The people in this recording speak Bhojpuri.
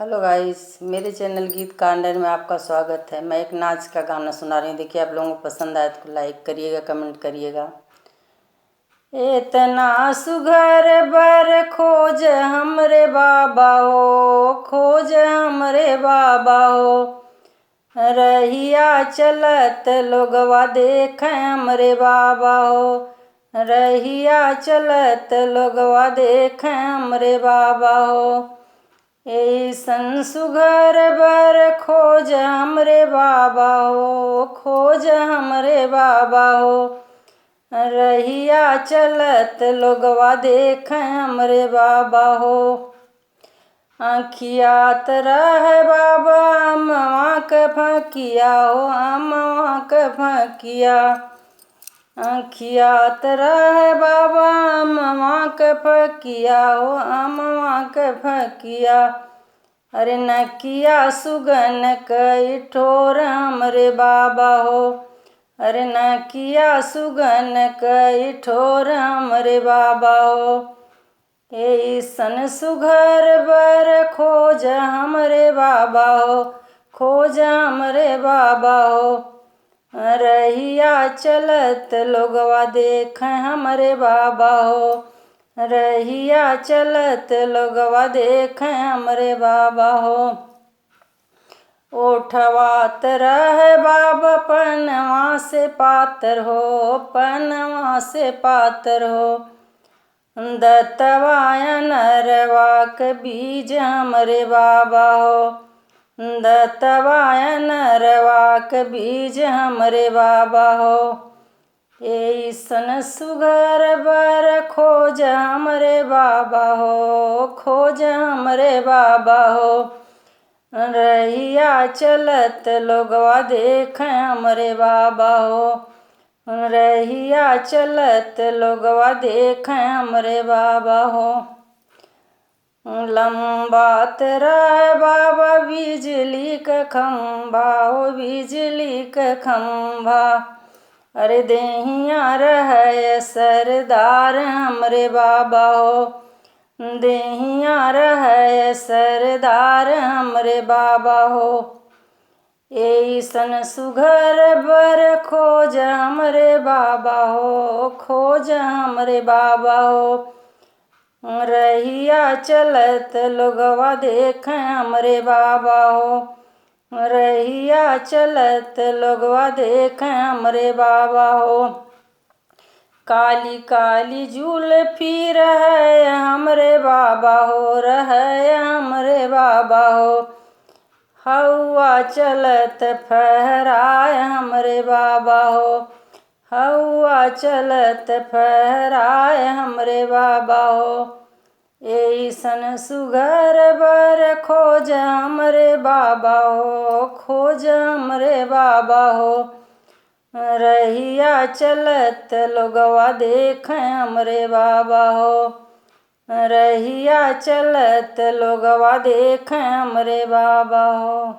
हेलो गाइस, मेरे चैनल गीत कांडर में आपका स्वागत है। मैं एक नाच का गाना सुना रही हूँ। देखिए, आप लोगों को पसंद आए तो लाइक करिएगा, कमेंट करिएगा। इतना सुघर बर खोज हमरे बाबा हो, खोज हमरे बाबा हो। रहिया चलत लोगवा देख हमरे बाबा हो, रहिया चलत लोगवा देख हमरे बाबा हो। ऐसन सुघर बर खोज हमरे बाबा हो, खोज हमरे बाबा हो। रहिया चलत लोगवा देख हमरे बाबा हो। आँखियात रह बाबा अमवा के फकिया हो, अमवा के फकिया। आँखियात रह बाबा अमवा के फकिया हो, अमवा के फकिया। अरे नकिया सुगन कई ठोर हमरे बाबा हो, अरे नकिया सुगन कई ठोर हमरे बाबा हो। ऐसन सुघर बर खोज हमरे बाबा हो, खोज हमरे बाबा हो। रहिया चलत लोगवा देख हमरे बाबा हो, रहिया चलत लोगवा देख हमरे बाबा हो। ओठवात रह बाबा पनवा से पातर हो, पनवा से पातर हो। दत्तवाया नरवा के बीज हमरे बाबा हो, दत्तवाया नरवा के बीज हमरे बाबा हो। ऐसन सुघर बर खोज हमरे बाबा हो, खोज हमरे बाबा हो। रहिया चलत लोगवा देख हमरे बाबा हो, रहिया चलत लोगवा देख हमरे बाबा हो। लंबात रह बाबा बिजली के खंभा हो, बिजली के खंभा। अरे देहिया रह सरदार हमरे बाबा हो, देहिया रह सरदार हमरे बाबा हो। ऐसन सुघर बर खोज हमरे बाबा हो, खोज हमरे बाबा हो। रहिया चलत लोगवा देख हमरे बाबा हो, रहिया चलत लोगवा देख हमरे बाबा हो। काली काली जुल्फी रह हमरे बाबा हो, रह हमरे बाबा हो। हवा चलत फहराए हमरे बाबा हो, हवा चलत फहराए हमरे बाबा हो। ऐसन सुघर बर खोज हमरे बाबा हो, खोज हमरे बाबा हो। रहिया चलत लोगवा देख हमरे बाबा हो, रहिया चलत लोगवा देख हमरे बाबा हो।